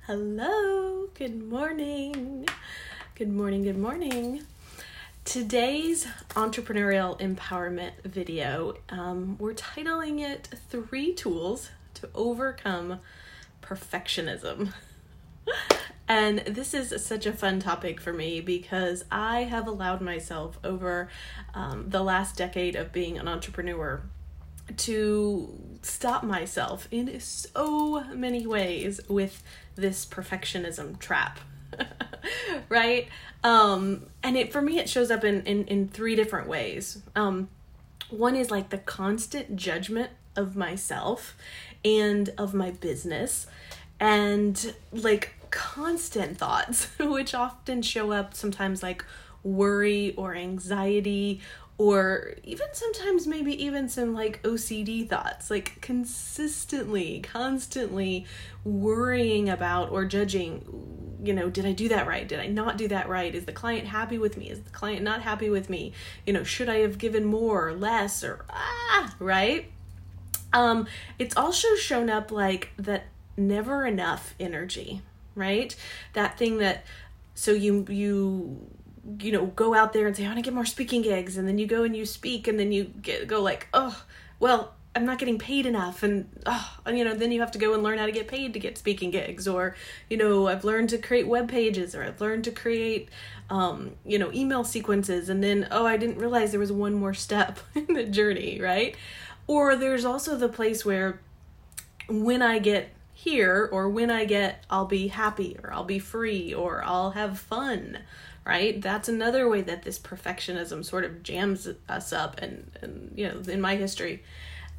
Hello, good morning. Good morning, good morning. Today's entrepreneurial empowerment video, we're titling it 3 Tools to Overcome Perfectionism. And this is such a fun topic for me because I have allowed myself over the last decade of being an entrepreneur to stop myself in so many ways with this perfectionism trap, right? And for me, it shows up in 3 different ways. One is like the constant judgment of myself and of my business, and like constant thoughts, which often show up sometimes like worry or anxiety, or even sometimes maybe even some like OCD thoughts, like constantly worrying about or judging, did I do that right? Did I not do that right? Is the client happy with me? Is the client not happy with me? Should I have given more or less or right? It's also shown up like that never enough energy, right? That thing that, so you go out there and say, I want to get more speaking gigs. And then you go and you speak, and then you go like, oh, well, I'm not getting paid enough. And then you have to go and learn how to get paid to get speaking gigs. Or, I've learned to create web pages, or I've learned to create, email sequences. And then, I didn't realize there was one more step in the journey, right? Or there's also the place where when I get here, or when I'll be happy, or I'll be free, or I'll have fun, right? That's another way that this perfectionism sort of jams us up and in my history.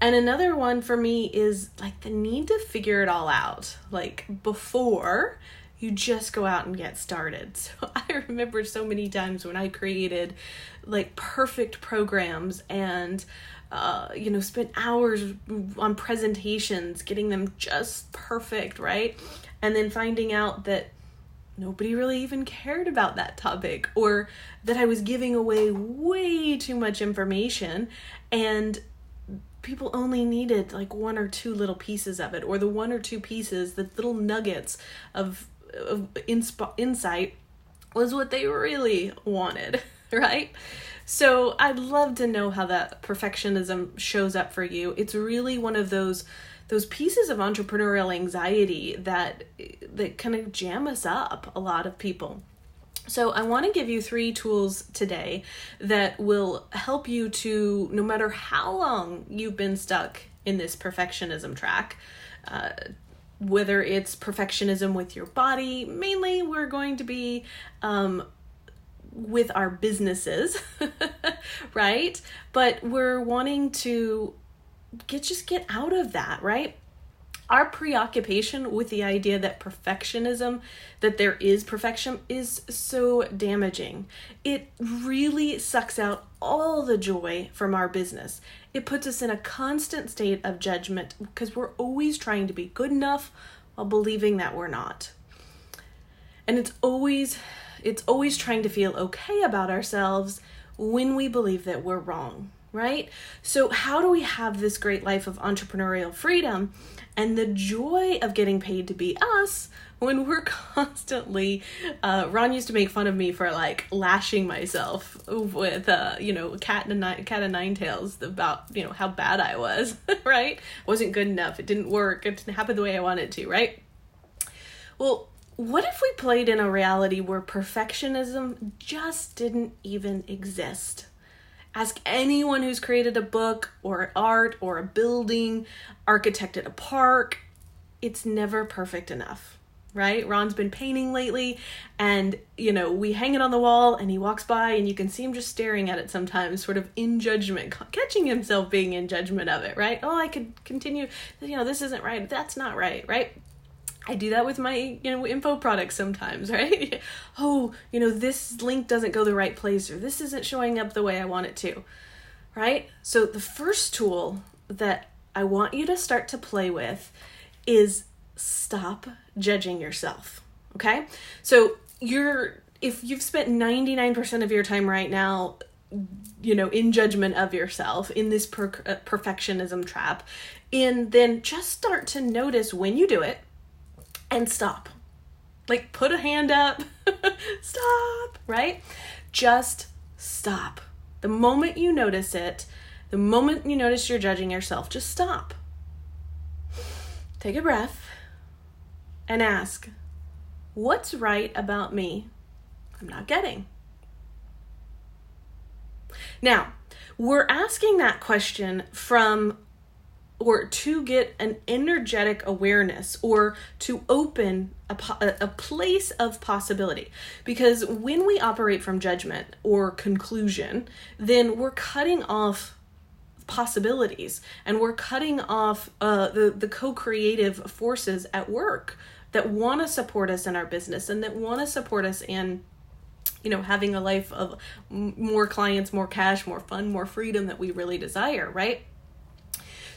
And another one for me is like the need to figure it all out, like before you just go out and get started. So I remember so many times when I created like perfect programs and spent hours on presentations, getting them just perfect, right? And then finding out that nobody really even cared about that topic, or that I was giving away way too much information and people only needed like 1 or 2 little pieces of it, or the 1 or 2 pieces, the little nuggets of insight was what they really wanted, right? So I'd love to know how that perfectionism shows up for you. It's really one of those pieces of entrepreneurial anxiety that kind of jam us up, a lot of people. So I want to give you 3 tools today that will help you to, no matter how long you've been stuck in this perfectionism track, whether it's perfectionism with your body, mainly we're going to be with our businesses, right? But we're wanting to get out of that, right? Our preoccupation with the idea that perfectionism, that there is perfection, is so damaging. It really sucks out all the joy from our business. It puts us in a constant state of judgment because we're always trying to be good enough while believing that we're not. And it's always trying to feel okay about ourselves when we believe that we're wrong, right? So how do we have this great life of entrepreneurial freedom and the joy of getting paid to be us when we're constantly, Ron used to make fun of me for like lashing myself with, cat and 9 tails about, how bad I was, right? Wasn't good enough. It didn't work. It didn't happen the way I wanted it to, right? Well, what if we played in a reality where perfectionism just didn't even exist? Ask anyone who's created a book or art or a building, architected a park. It's never perfect enough, right? Ron's been painting lately, and, we hang it on the wall and he walks by and you can see him just staring at it sometimes, sort of in judgment, catching himself being in judgment of it, right? Oh, I could continue, this isn't right. That's not right, right? I do that with my, info products sometimes, right? Oh, this link doesn't go the right place, or this isn't showing up the way I want it to, right? So the first tool that I want you to start to play with is stop judging yourself, okay? So if you've spent 99% of your time right now, in judgment of yourself, in this perfectionism trap, and then just start to notice when you do it, and stop. Like, put a hand up. Stop, right? Just stop. The moment you notice it, the moment you notice you're judging yourself, just stop. Take a breath and ask, what's right about me I'm not getting? Now, we're asking that question to get an energetic awareness, or to open a place of possibility. Because when we operate from judgment or conclusion, then we're cutting off possibilities, and we're cutting off the co-creative forces at work that want to support us in our business, and that want to support us in having a life of more clients, more cash, more fun, more freedom that we really desire, right?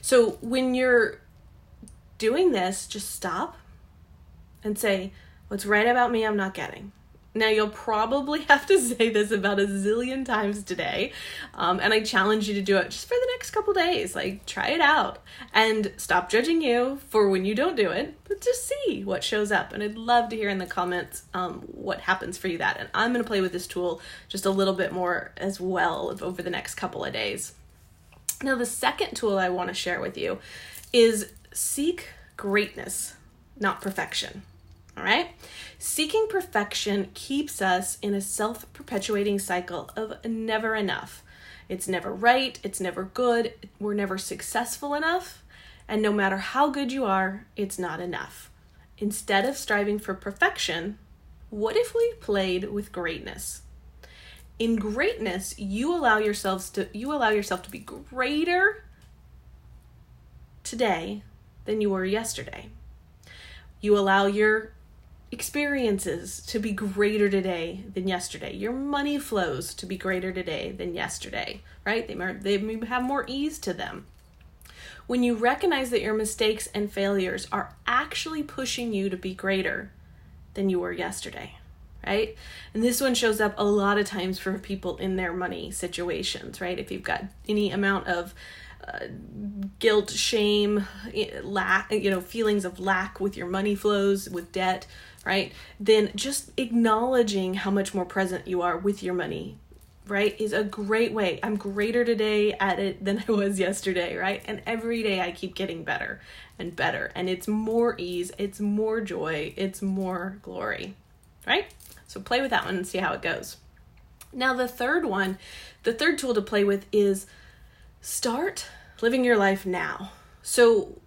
So when you're doing this, just stop and say, what's right about me I'm not getting? Now, you'll probably have to say this about a zillion times today. And I challenge you to do it just for the next couple days. Like, try it out and stop judging you for when you don't do it, but just see what shows up. And I'd love to hear in the comments what happens for you that. And I'm going to play with this tool just a little bit more as well over the next couple of days. Now, the second tool I want to share with you is seek greatness, not perfection. All right? Seeking perfection keeps us in a self-perpetuating cycle of never enough. It's never right. It's never good. We're never successful enough. And no matter how good you are, it's not enough. Instead of striving for perfection, what if we played with greatness? In greatness, you allow yourself to be greater today than you were yesterday. You allow your experiences to be greater today than yesterday. Your money flows to be greater today than yesterday, right? They may have more ease to them. When you recognize that your mistakes and failures are actually pushing you to be greater than you were yesterday, right? And this one shows up a lot of times for people in their money situations, right? If you've got any amount of guilt, shame, lack, feelings of lack with your money flows, with debt, right? Then just acknowledging how much more present you are with your money, right, is a great way. I'm greater today at it than I was yesterday, right? And every day I keep getting better and better. And it's more ease, it's more joy, it's more glory, right? So play with that one and see how it goes. Now, the third tool to play with is start living your life now. So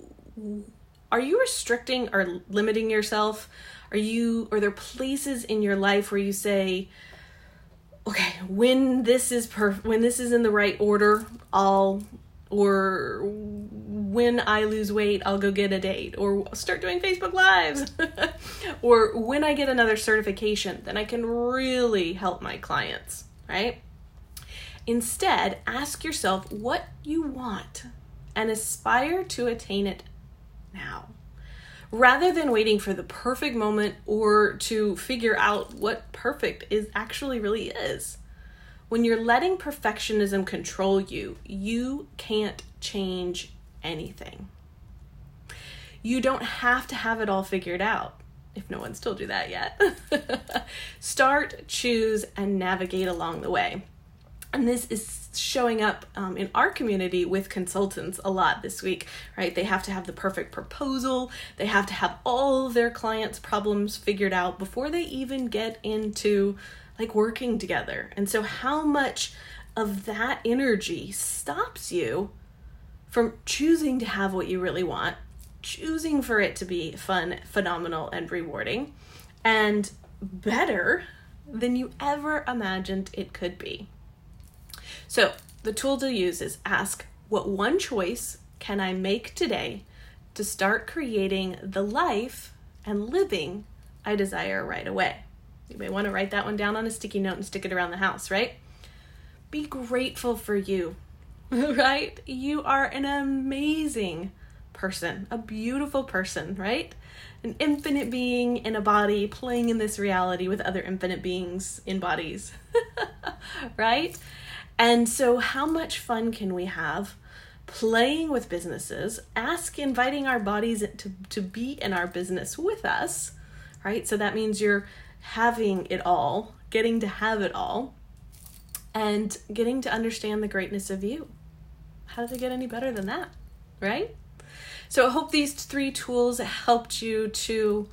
are you restricting or limiting yourself? Are there places in your life where you say, okay, when this is in the right order, or when I lose weight, I'll go get a date, or start doing Facebook Lives, or when I get another certification, then I can really help my clients, right? Instead, ask yourself what you want and aspire to attain it now, rather than waiting for the perfect moment or to figure out what perfect actually really is. When you're letting perfectionism control you, you can't change anything. You don't have to have it all figured out, if no one's told you that yet. Start, choose, and navigate along the way. And this is showing up in our community with consultants a lot this week, right? They have to have the perfect proposal. They have to have all of their clients' problems figured out before they even get into working together. And so how much of that energy stops you from choosing to have what you really want, choosing for it to be fun, phenomenal, and rewarding, and better than you ever imagined it could be? So the tool to use is ask, what one choice can I make today to start creating the life and living I desire right away? You may want to write that one down on a sticky note and stick it around the house, right? Be grateful for you, right? You are an amazing person, a beautiful person, right? An infinite being in a body playing in this reality with other infinite beings in bodies, right? And so how much fun can we have playing with businesses, inviting our bodies to be in our business with us, right? So that means you're having it all, getting to have it all, and getting to understand the greatness of you. How does it get any better than that, right? So I hope these 3 tools helped you to,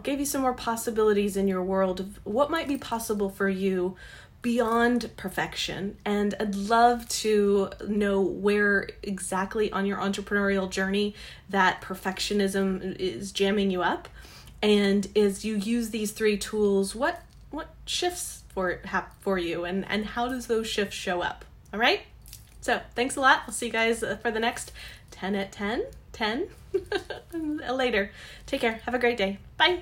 gave you some more possibilities in your world of what might be possible for you beyond perfection. And I'd love to know where exactly on your entrepreneurial journey that perfectionism is jamming you up. And as you use these 3 tools, what shifts for you, and how does those shifts show up? All right? So thanks a lot. I'll see you guys for the next 10 at 10 later. Take care. Have a great day. Bye.